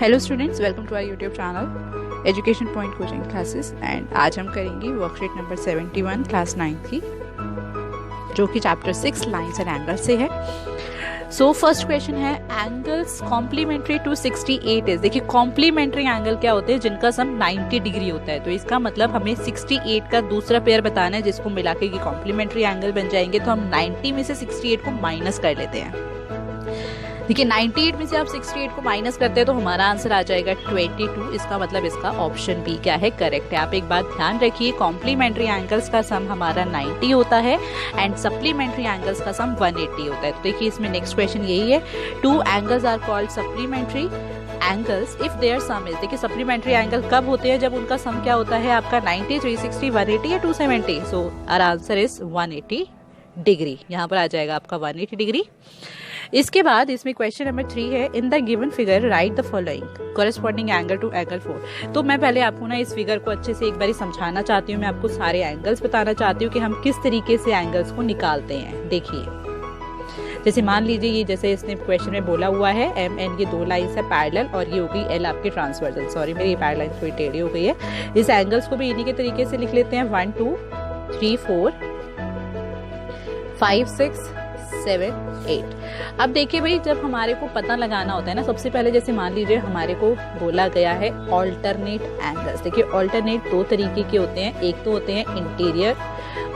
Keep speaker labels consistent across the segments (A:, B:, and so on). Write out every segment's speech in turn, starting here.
A: Hello students, welcome to our YouTube channel education point coaching classes. And आज हम करेंगे worksheet number 71 class 9 की, जो कि चैप्टर 6 लाइंस एंड एंगल्स से है। सो फर्स्ट क्वेश्चन है, एंगल्स कॉम्प्लीमेंट्री टू 68 इज। देखिए कॉम्प्लीमेंट्री एंगल क्या होते हैं, जिनका सम 90 डिग्री होता है। तो इसका मतलब हमें 68 का दूसरा पेयर बताना है, जिसको मिला के कॉम्प्लीमेंट्री एंगल बन जाएंगे। तो हम 90 में से 68 को माइनस कर लेते हैं। देखिए 98 में से आप 68 को माइनस करते हैं तो हमारा आंसर आ जाएगा 22। इसका मतलब इसका ऑप्शन बी क्या है, करेक्ट है। आप एक बात ध्यान रखिए, कॉम्प्लीमेंट्री एंगल्स का सम हमारा 90 होता है एंड सप्लीमेंट्री एंगल्स का सम 180 होता है। तो देखिए इसमें नेक्स्ट क्वेश्चन यही है, two angles are called supplementary angles if their sum is. देखिए सप्लीमेंट्री एंगल कब होते हैं, जब उनका सम क्या होता है आपका 90, 360, 180 या 270। So our answer is 180 degree. यहाँ पर आ जाएगा आपका 180 डिग्री। इसके बाद इसमें क्वेश्चन नंबर 3 है, in the given figure write the following corresponding angle to angle 4। तो मैं पहले आपको ना इस फिगर को अच्छे से एक बार समझाना चाहती हूँ। मैं आपको सारे एंगल्स बताना चाहती हूँ कि हम किस तरीके से एंगल्स को निकालते हैं। देखिए जैसे मान लीजिए ये जैसे इसने क्वेश्चन में बोला हुआ है एम एन, ये दो लाइंस है पैरेलल और ये होगी एल आपकी ट्रांसवर्सल। सॉरी मेरी ये पैरेलल लाइन थोड़ी टेढ़ी हो गई है। इस एंगल्स को भी इन्हीं के तरीके से लिख लेते हैं, 1 2 3 4 5 6 7 8। अब देखिए भाई, जब हमारे को पता लगाना होता है ना, सबसे पहले जैसे मान लीजिए हमारे को बोला गया है ऑल्टरनेट एंगल्स। देखिए ऑल्टरनेट दो तरीके के होते हैं, एक तो होते हैं इंटीरियर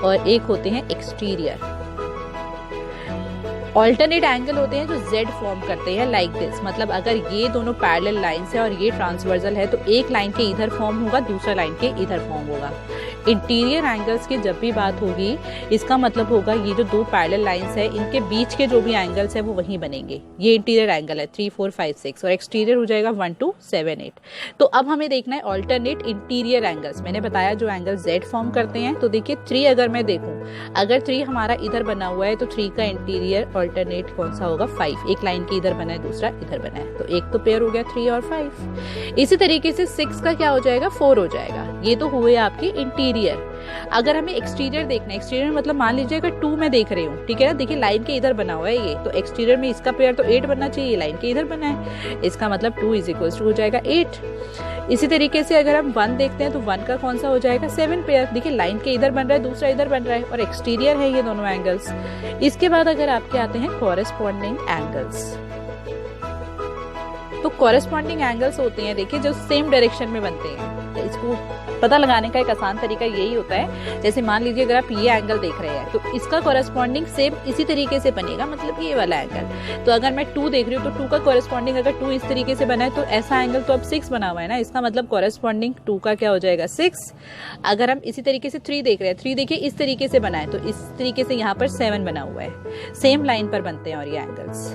A: और एक होते हैं एक्सटीरियर। ऑल्टरनेट एंगल होते हैं जो Z फॉर्म करते हैं लाइक दिस। मतलब अगर ये दोनों पैरेलल लाइंस है और ये ट्रांसवर्सल है तो एक लाइन के इधर फॉर्म होगा, दूसरा लाइन के इधर फॉर्म होगा। इंटीरियर एंगल्स की जब भी बात होगी, इसका मतलब होगा ये जो दो पैरेलल लाइंस है इनके बीच के जो भी एंगल्स है वो वहीं बनेंगे। ये इंटीरियर एंगल है 3 4 5 6 और एक्सटीरियर हो जाएगा 1 2 7 8। तो अब हमें देखना है ऑल्टरनेट इंटीरियर एंगल्स। मैंने बताया जो एंगल Z फॉर्म करते हैं। तो देखिए 3 अगर मैं देखूं, अगर 3 हमारा इधर बना हुआ है तो 3 का इंटीरियर ऑल्टरनेट कौन सा होगा, 5। एक लाइन के इधर बना है, दूसरा इधर बना है, तो एक तो पेयर हो गया 3 और 5। इसी तरीके से 6 का क्या हो जाएगा, 4 हो जाएगा। ये तो हुए आपके इंटीरियर। अगर हमें एक्सटीरियर देखना है, एक्सटीरियर मतलब मान लीजिए अगर 2 में देख रही हूँ, ठीक है ना। देखिए लाइन के इधर बना हुआ है ये, तो एक्सटीरियर में इसका पेयर तो 8 बनना चाहिए, लाइन के इधर बना है, इसका मतलब 2 = हो जाएगा 8। इसी तरीके से अगर हम 1 देखते हैं तो 1 का कौन सा हो जाएगा, 7 पेयर। देखिए लाइन के इधर बन रहा है, दूसरा इधर बन रहा है और एक्सटीरियर है ये दोनों एंगल्स। इसके बाद अगर आपके आते हैं कॉरेस्पॉन्डिंग एंगल्स, तो कॉरेस्पॉन्डिंग एंगल्स होते हैं देखिए जो सेम डायरेक्शन में बनते हैं। इसको पता लगाने का एक आसान तरीका यही होता है, जैसे मान लीजिए अगर आप ये एंगल देख रहे हैं तो इसका कॉरेस्पॉन्डिंग सेम इसी तरीके से बनेगा, मतलब ये वाला एंगल। तो अगर मैं 2 देख रही हूँ तो 2 का कॉरेस्पॉन्डिंग अगर 2 इस तरीके से बना है तो ऐसा एंगल तो अब 6 बना हुआ है ना, इसका मतलब कॉरेस्पॉन्डिंग 2 का क्या हो जाएगा, 6। अगर हम इसी तरीके से 3 देख रहे हैं, 3 देखिए इस तरीके से बना है तो इस तरीके से यहाँ पर 7 बना हुआ है, सेम लाइन पर बनते हैं और ये एंगल्स।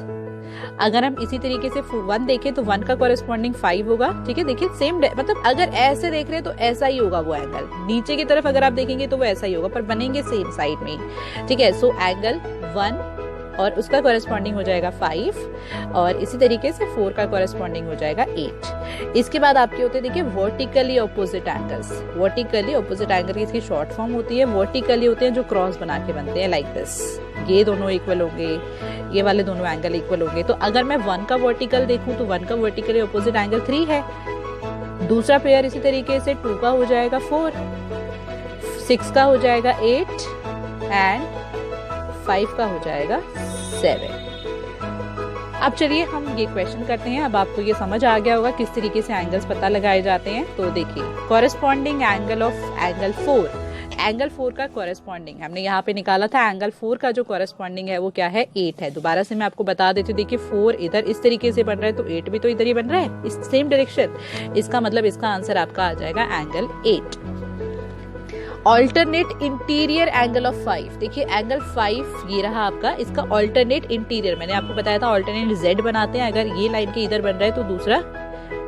A: अगर हम इसी तरीके से 1 देखें तो 1 का कॉरेस्पॉन्डिंग 5 होगा, ठीक है। देखिए सेम, मतलब अगर ऐसे देख रहे हैं तो ऐसा ही होगा वो एंगल। नीचे की तरफ अगर आप देखेंगे तो वो ऐसा ही होगा, पर बनेंगे सेम साइड में, ठीक है। सो एंगल 1 और उसका कॉरेस्पॉन्डिंग हो जाएगा 5 और इसी तरीके से 4 का कॉरेस्पॉन्डिंग हो जाएगा 8। इसके बाद आपके होते हैं देखिए vertically opposite angles. Vertically opposite angle की इसकी शॉर्ट फॉर्म होती है। वर्टिकली होते हैं जो क्रॉस बना के बनते हैं लाइक दिस, ये दोनों इक्वल होंगे, ये वाले दोनों एंगल इक्वल होंगे। तो अगर मैं 1 का वर्टिकल देखूं तो 1 का वर्टिकली ऑपोजिट एंगल 3 है, दूसरा पेयर इसी तरीके से 2 का हो जाएगा 4, 6 का हो जाएगा 8 एंड 5 का हो जाएगा 7। अब चलिए हम ये क्वेश्चन करते हैं। अब आपको ये समझ आ गया होगा किस तरीके से एंगल्स पता लगाए जाते हैं। तो देखिए corresponding angle of angle 4, angle 4 का कॉरेस्पॉन्डिंग हमने यहाँ पे निकाला था। एंगल 4 का जो कॉरेस्पॉन्डिंग है वो क्या है, 8 है। दोबारा से मैं आपको बता देती हूँ, देखिए 4 इधर इस तरीके से बन रहा है तो 8 भी तो इधर ही बन रहा है, इस सेम डायरेक्शन। इसका मतलब इसका आंसर आपका आ जाएगा angle 8। Alternate interior angle of 5, देखिए एंगल 5 ये रहा आपका, इसका ऑल्टरनेट इंटीरियर मैंने आपको बताया था ऑल्टरनेट Z बनाते हैं। अगर ये लाइन के इधर बन रहा है तो दूसरा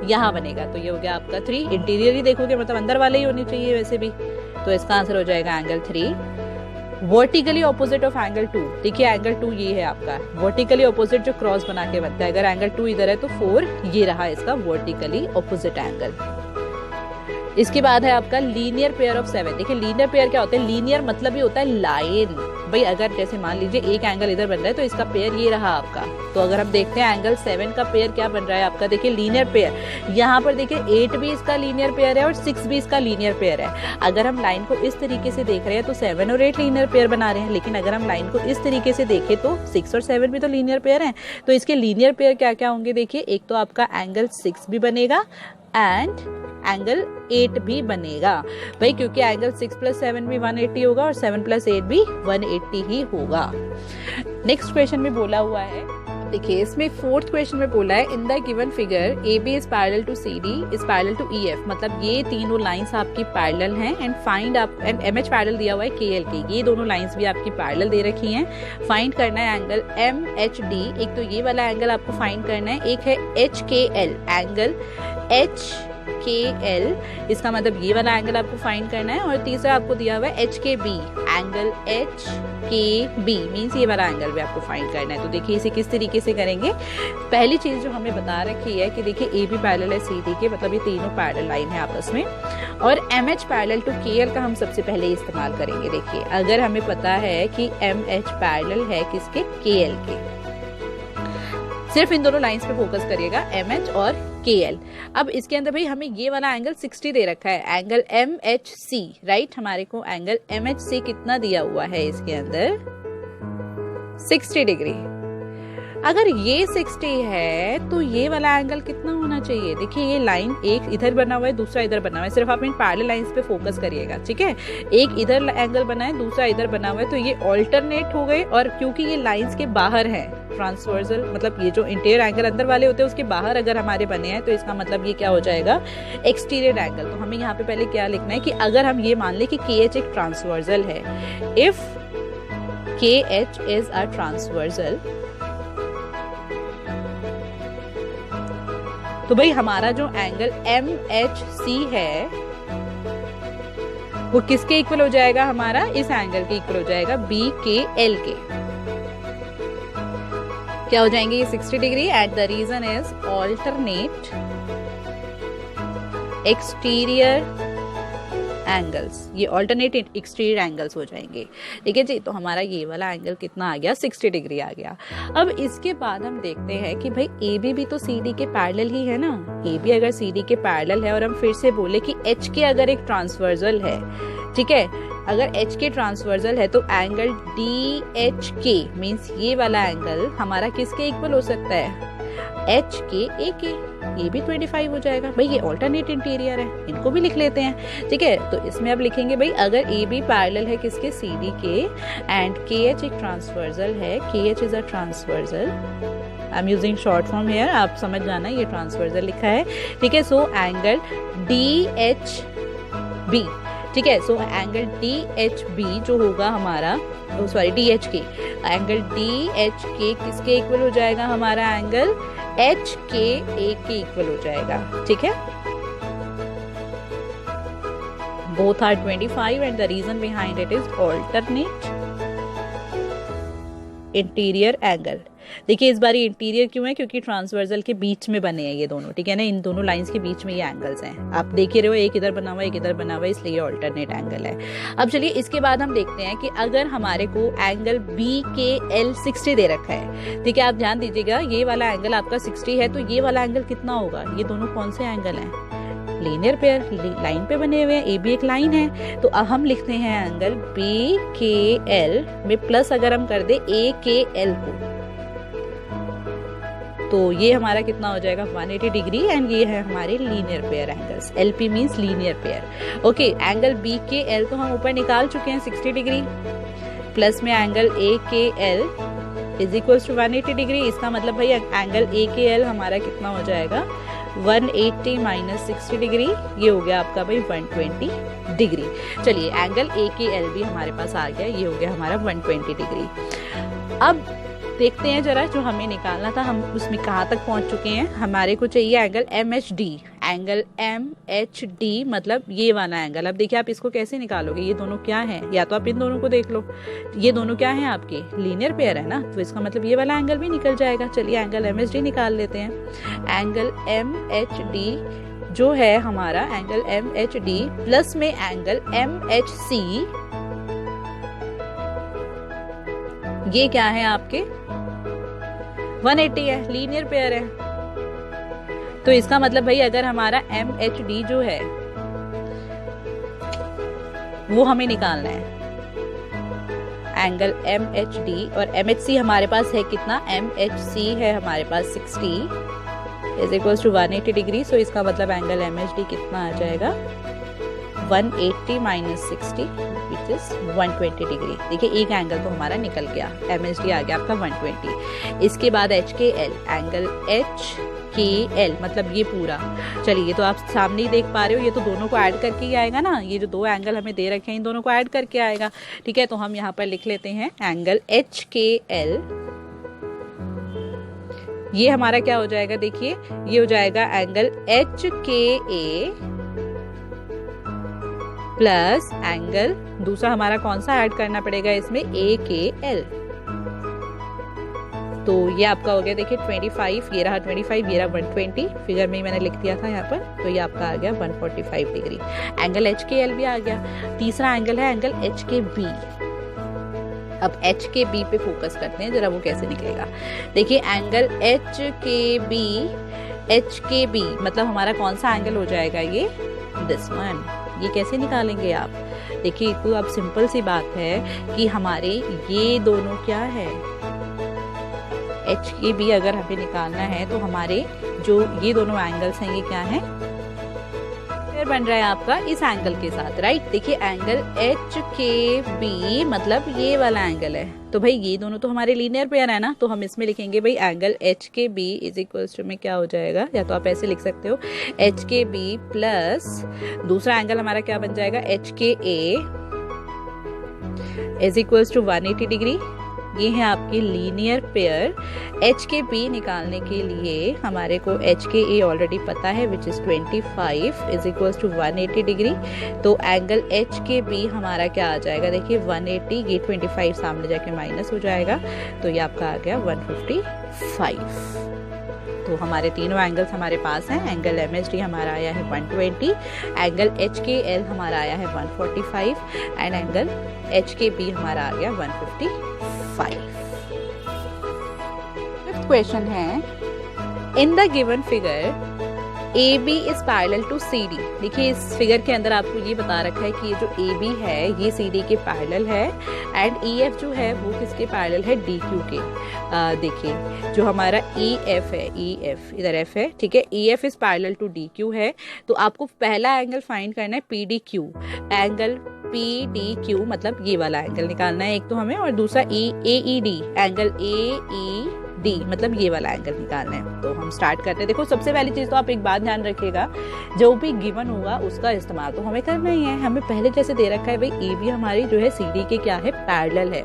A: यहाँ बनेगा, तो ये हो गया आपका 3। इंटीरियर ही देखोगे मतलब अंदर वाले ही होने चाहिए वैसे भी, तो इसका आंसर हो जाएगा angle 3। Vertically opposite of angle 2, देखिए एंगल 2 ये है आपका, वर्टिकली ऑपोजिट जो क्रॉस बना के बनता है। अगर एंगल 2 इधर है तो 4 ये रहा इसका वर्टिकली ऑपोजिट एंगल। इसके बाद है आपका लीनियर पेयर ऑफ 7। देखिए लीनियर पेयर क्या होता है, लीनियर मतलब ही होता है लाइन, भाई अगर जैसे मान लीजिए एक एंगल इधर बन रहा है तो इसका पेयर ये रहा आपका। तो अगर हम देखते हैं एंगल 7 का पेयर क्या बन रहा है आपका, देखिए लीनियर पेयर। यहाँ पर देखिए 8 भी इसका लीनियर पेयर है और 6 भी इसका लीनियर पेयर है। अगर हम लाइन को इस तरीके से देख रहे हैं तो 7 और 8 लीनियर पेयर बना रहे हैं, लेकिन अगर हम लाइन को इस तरीके से देखें तो 6 और 7 भी तो लीनियर पेयर हैं। तो इसके लीनियर पेयर क्या क्या होंगे, देखिए एक तो आपका एंगल 6 भी बनेगा एंड एंगल 8 भी बनेगा भाई, क्योंकि एंगल 6 + 7 भी 180 होगा और 7 + 8 भी 180 ही होगा। नेक्स्ट क्वेश्चन में बोला हुआ है, देखिए इसमें 4th क्वेश्चन में बोला है in the given figure A B is parallel to C D is parallel to E F, मतलब ये तीनों लाइंस आपकी पैरेलल हैं एंड फाइंड आप एंड एम एच पैरेलल दिया हुआ है के एल के, ये दोनों लाइंस भी आपकी पैरेलल दे रखी हैं। फाइंड करना है एंगल एम एच डी, एक तो ये वाला एंगल आपको फाइंड करना है, एक है एच के एल एंगल एच के एल, इसका मतलब ये वाला एंगल आपको फाइंड करना है, और तीसरा आपको दिया हुआ है एच के बी एंगल एच के बी मीन्स ये वाला एंगल भी आपको फाइंड करना है। तो देखिए इसे किस तरीके से करेंगे। पहली चीज जो हमें बता रखी है कि देखिए ए बी पैरेलल है सी डी के, मतलब ये तीनों पैरेलल लाइन है आपस में, और एम एच पैरेलल टू के एल का हम सबसे पहले इस्तेमाल करेंगे। देखिए अगर हमें पता है कि एम एच पैरेलल है किसके, के एल के, सिर्फ इन दोनों लाइंस पे फोकस करिएगा एम एच और के एल। अब इसके अंदर भाई हमें ये वाला एंगल 60 दे रखा है, angle M H C, right, हमारे को एंगल एम एच सी कितना दिया हुआ है इसके अंदर 60 डिग्री। अगर ये 60 है तो ये वाला एंगल कितना होना चाहिए, देखिए ये लाइन एक इधर बना हुआ है दूसरा इधर बना हुआ है, सिर्फ आप इन पैरेलल लाइंस पे फोकस करिएगा, ठीक है। एक इधर एंगल बना है दूसरा इधर बना हुआ है, तो ये ऑल्टरनेट हो गए, और क्योंकि ये लाइंस के बाहर है ट्रांसवर्सल, मतलब ये जो इंटीरियर एंगल अंदर वाले होते हैं उसके बाहर अगर हमारे बने हैं तो इसका मतलब ये क्या हो जाएगा, एक्सटीरियर एंगल। तो हमें यहाँ पे पहले क्या लिखना है कि अगर हम ये मान ले कि के एच एक ट्रांसवर्सल है, इफ के एच इज अ ट्रांसवर्सल, तो भाई हमारा जो एंगल एम एच सी है वो किसके इक्वल हो जाएगा, हमारा इस एंगल के इक्वल हो जाएगा बी के एल के। क्या हो जाएंगे ये 60 degree, and the reason is alternate exterior angles, ये ऑल्टरनेट एक्सटीरियर एंगल्स हो जाएंगे, ठीक है जी। तो हमारा ये वाला एंगल कितना आ गया, 60 डिग्री आ गया। अब इसके बाद हम देखते हैं कि भाई ए बी भी तो सी डी के पैरेलल ही है ना, ए बी अगर सी डी के पैरेलल है और हम फिर से बोले कि एच के अगर एक ट्रांसवर्सल है, ठीक है, अगर एच के ट्रांसवर्सल है तो एंगल डी एच के मीन्स ये वाला एंगल हमारा किसके इक्वल हो सकता है, एच के ए के, ये भी 25 हो जाएगा। भाई ये ऑल्टरनेट इंटीरियर है, इनको भी लिख लेते हैं, ठीक है। तो इसमें अब लिखेंगे भाई अगर ए बी पैरेलल है किसके, सी डी के, एंड के एच एक ट्रांसवर्सल है, K H is a transversal, I am using short form here, आप समझ जाना ये ट्रांसवर्सल लिखा है, ठीक है। So angle D H B, ठीक है, so angle D H B जो होगा हमारा, sorry D H K, angle D H K किसके इक्वल हो जाएगा, हमारा एंगल एच के ए के इक्वल हो जाएगा, ठीक है। Both are 25 and the reason behind it is alternate interior angle. देखिए इस बार ये इंटीरियर क्यों है, क्योंकि ट्रांसवर्सल के बीच में बने हैं ये दोनों, ठीक है ना, इन दोनों लाइंस के बीच में ये एंगल्स हैं, आप देख ही रहे हो, एक इधर बना हुआ है एक इधर बना हुआ है, इसलिए ये ऑल्टरनेट एंगल है। अब चलिए इसके बाद हम देखते हैं कि अगर हमारे को एंगल बी के एल 60 दे रखा है, ठीक है, आप ध्यान दीजिएगा, ये वाला एंगल आपका 60 है तो ये वाला एंगल कितना होगा, ये दोनों कौन से एंगल हैं, लीनियर पेयर, लाइन पे बने हुए हैं, ए बी एक लाइन है, तो अब हम लिखते हैं एंगल बी के एल में प्लस अगर हम कर दे ए के एल को, तो ये हमारा कितना हो जाएगा 180 डिग्री, एंड ये है हमारे linear pair angles, LP means linear pair. Okay, angle B K L तो हम ऊपर निकाल चुके हैं 60 डिग्री, प्लस में angle A K L is equal to 180 degree, इसका मतलब भाई एंगल ए के एल हमारा कितना हो जाएगा 180 माइनस 60 डिग्री, ये हो गया आपका भाई 120 डिग्री। चलिए एंगल ए के एल भी हमारे पास आ गया, ये हो गया हमारा 120 डिग्री। अब देखते हैं जरा जो हमें निकालना था हम उसमें कहाँ तक पहुंच चुके हैं। हमारे को चाहिए angle M H D, angle M H D मतलब ये वाला एंगल। अब देखिए आप इसको कैसे निकालोगे, ये दोनों क्या है, या तो आप इन दोनों को देख लो, ये दोनों क्या है आपके लीनियर पेयर है ना, तो इसका मतलब ये वाला एंगल भी निकल जाएगा। चलिए एंगल एम एच डी निकाल लेते हैं। एंगल एम एच डी जो है हमारा angle M H D plus में एंगल एम एच सी ये क्या है आपके 180 है, लीनियर पेयर है। तो इसका मतलब भाई अगर हमारा MHD जो है वो हमें निकालना है, एंगल MHD, और MHC हमारे पास है कितना, MHC है हमारे पास 60 इज इक्वल्स टू 180 डिग्री। सो इसका मतलब एंगल MHD कितना आ जाएगा, 180 माइनस 60 विच इज 120 डिग्री। देखिए एक एंगल तो हमारा निकल गया, MHD आ गया आपका 120। इसके बाद HKL, एंगल HKL मतलब ये पूरा, चलिए ये तो आप सामने ही देख पा रहे हो, ये तो दोनों को ऐड करके ही आएगा ना, ये जो दो एंगल हमें दे रखे हैं इन दोनों को ऐड करके आएगा। ठीक है, तो हम यहाँ पर लिख लेते हैं एंगल HKL, ये हमारा क्या हो जाएगा, देखिए ये हो जाएगा एंगल HKA प्लस एंगल दूसरा हमारा कौन सा ऐड करना पड़ेगा इसमें, AKL। तो ये आपका हो गया, देखिए 25, ये रहा 25, ये रहा 120, फिगर में ही मैंने लिख दिया था यहाँ पर, तो ये आपका आ गया 145 डिग्री। एंगल HKL भी आ गया। तीसरा एंगल है एंगल HKB। अब HKB पे फोकस करते हैं जरा, वो कैसे निकलेगा। देखिए एंगल HKB मतलब हमारा कौन सा एंगल हो जाएगा, ये दिस वन। ये कैसे निकालेंगे आप, देखिए तो अब सिंपल सी बात है कि हमारे ये दोनों क्या है, HKB अगर हमें निकालना है तो हमारे जो ये दोनों एंगल्स हैं ये क्या है, पेयर बन रहा है आपका इस एंगल के साथ, राइट। देखिए एंगल HKB मतलब ये वाला एंगल है, तो भाई ये दोनों तो हमारे लीनियर पेयर है ना, तो हम इसमें लिखेंगे भाई angle HKB is equals to में क्या हो जाएगा, या तो आप ऐसे लिख सकते हो HKB प्लस दूसरा एंगल हमारा क्या बन जाएगा, HKA is equals to 180 degree. ये है आपकी लीनियर पेयर। HKB निकालने के लिए हमारे को HKA ऑलरेडी पता है which is 25 is equals to 180 degree. तो एंगल HKB हमारा क्या आ जाएगा, देखिए 180, ये 25 सामने जाके माइनस हो जाएगा, तो ये आपका आ गया 155। तो हमारे तीनों एंगल्स हमारे पास हैं। एंगल MHD हमारा आया है 120, एंगल HKL हमारा आया है 145 एंड एंगल HKB हमारा आ गया 155। फिफ्थ क्वेश्चन है, in the given figure AB is parallel to CD। देखिए इस फिगर के अंदर आपको ये बता रखा है कि ये जो AB है ये CD के पैरेलल है एंड EF जो है वो किसके पैरेलल है, DQ के। देखिए जो हमारा EF है, EF इधर F है, ठीक है, EF is parallel to DQ है। तो आपको पहला एंगल फाइंड करना है PDQ, एंगल PDQ मतलब ये वाला एंगल निकालना है एक तो हमें, और दूसरा AED, एंगल AED मतलब ये वाला एंगल निकालना है। तो हम स्टार्ट करते हैं। देखो सबसे पहली चीज तो आप एक बात ध्यान रखिएगा, जो भी गिवन होगा उसका इस्तेमाल तो हमें करना ही है। हमें पहले जैसे दे रखा है भाई AB हमारी जो है CD के क्या है, पैरेलल है,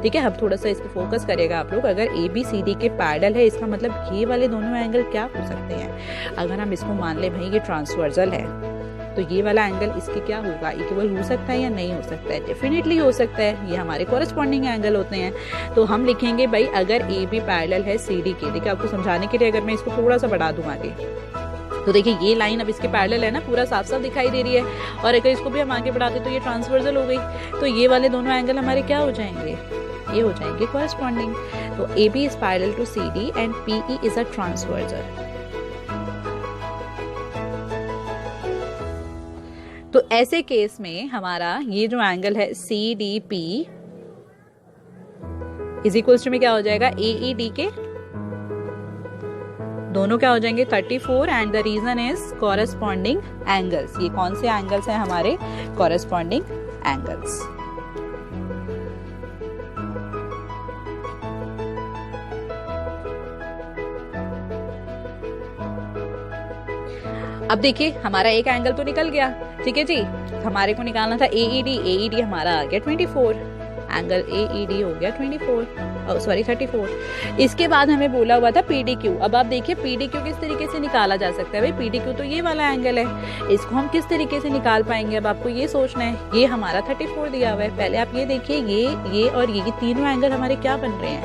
A: ठीक है। अब थोड़ा सा इस पे फोकस करेगा आप लोग। अगर AB CD के पैरेलल है इसका मतलब ये वाले दोनों एंगल क्या हो सकते हैं, अगर हम इसको मान ले भाई ये ट्रांसवर्सल है तो ये वाला एंगल इसके क्या होगा, इक्वल हो सकता है या नहीं हो सकता है, डेफिनेटली हो सकता है, ये हमारे कॉरेस्पॉन्डिंग एंगल होते हैं। तो हम लिखेंगे भाई अगर AB पैरेलल है CD के, देखिए आपको समझाने के लिए अगर मैं इसको थोड़ा सा बढ़ा दूं आगे, तो देखिए ये लाइन अब इसके पैरेलल है ना, पूरा साफ साफ दिखाई दे रही है, और अगर इसको भी हम आगे बढ़ाते तो ये ट्रांसवर्सल हो गई, तो ये वाले दोनों एंगल हमारे क्या हो जाएंगे, ये हो जाएंगे कॉरेस्पॉन्डिंग। तो AB is parallel to CD and PE is a transversal. तो ऐसे केस में हमारा ये जो एंगल है CDP इज इक्वल्स टू में क्या हो जाएगा, AED के दोनों क्या हो जाएंगे 34 and the reason is corresponding angles. ये कौन से एंगल्स हैं हमारे कॉरेस्पॉन्डिंग एंगल्स। अब देखिए हमारा एक एंगल तो निकल गया, ठीक है जी। हमारे को निकालना था AED हमारा आ गया 24, एंगल AED हो गया 34। इसके बाद हमें बोला हुआ था PDQ। अब आप देखिए PDQ किस तरीके से निकाला जा सकता है, भाई PDQ तो ये वाला एंगल है, इसको हम किस तरीके से निकाल पाएंगे, अब आपको ये सोचना है। ये हमारा 34 दिया हुआ है, पहले आप ये देखिए ये और ये तीनों एंगल हमारे क्या बन रहे हैं,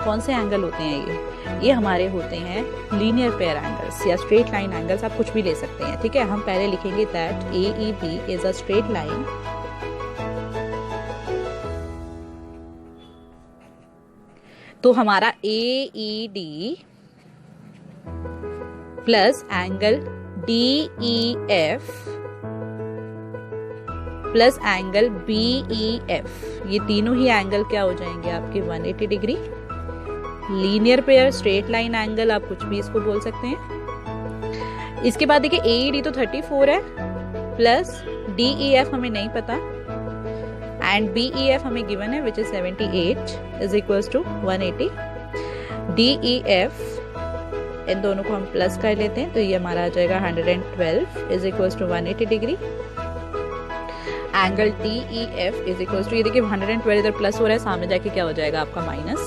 A: कौन से एंगल होते हैं ये हमारे होते हैं लीनियर पेयर एंगल्स या स्ट्रेट लाइन एंगल्स, आप कुछ भी ले सकते हैं, ठीक है। हम पहले लिखेंगे that AEB is a straight line तो हमारा AED plus angle DEF plus angle BEF, ये तीनों ही एंगल क्या हो जाएंगे आपके 180 degree. Linear pair, straight line angle, आप कुछ भी इसको बोल सकते हैं। इसके बाद देखिए AED तो 34 है प्लस DEF हमें नहीं पता एंड BEF हमें गिवन है which is 78 is equals to 180। DEF इन दोनों को हम प्लस कर लेते हैं तो ये हमारा आ जाएगा 112 is equals to 180 degree. Angle DEF is equals to, ये देखिए 112 इधर प्लस हो रहा है, सामने जाके क्या हो जाएगा आपका माइनस।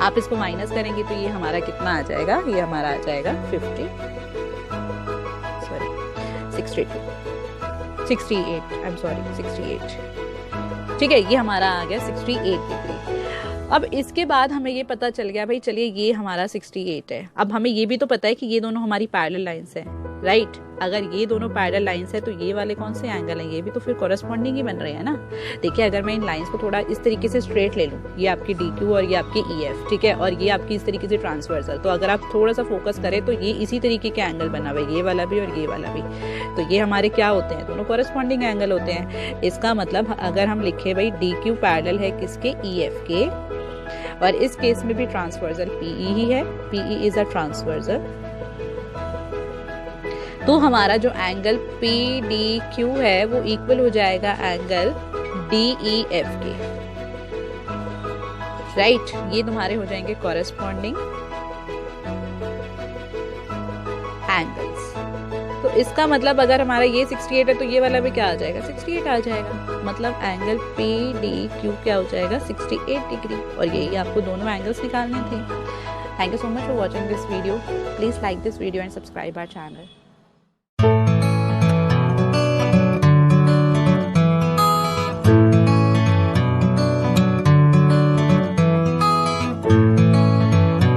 A: आप इसको माइनस करेंगे तो ये हमारा कितना आ जाएगा, ये हमारा आ जाएगा 68। ठीक है, ये हमारा आ गया 68 डिग्री। अब इसके बाद हमें ये पता चल गया भाई चलिए ये हमारा 68 है। अब हमें ये भी तो पता है कि ये दोनों हमारी पैरेलल लाइंस हैं, राइट। अगर ये दोनों पैरेलल लाइंस है तो ये वाले कौन से एंगल हैं, ये भी तो फिर कॉरेस्पॉन्डिंग ही बन रहे हैं ना। देखिए अगर मैं इन लाइंस को थोड़ा इस तरीके से स्ट्रेट ले लूँ, ये आपकी DQ और ये आपकी EF, ठीक है, और ये आपकी इस तरीके से ट्रांसवर्सल, तो अगर आप थोड़ा सा फोकस करें तो ये इसी तरीके के एंगल बना हुआ है, ये वाला भी और ये वाला भी। तो ये हमारे क्या होते हैं, दोनों कॉरेस्पॉन्डिंग एंगल होते हैं। इसका मतलब अगर हम लिखे भाई DQ पैरेलल है किसके, EF के, और इस केस में भी ट्रांसवर्सल PE ही है, PE इज अ ट्रांसवर्सल, तो हमारा जो एंगल PDQ है वो इक्वल हो जाएगा एंगल DEF के, राइट। ये तुम्हारे हो जाएंगे कॉरेस्पॉन्डिंग एंगल्स। तो इसका मतलब अगर हमारा ये 68 है तो ये वाला भी क्या आ जाएगा, 68 आ जाएगा। मतलब एंगल PDQ क्या हो जाएगा, 68 डिग्री। और यही आपको दोनों एंगल्स निकालने थे। Thank you so much for watching this video. Please like this video and subscribe our channel.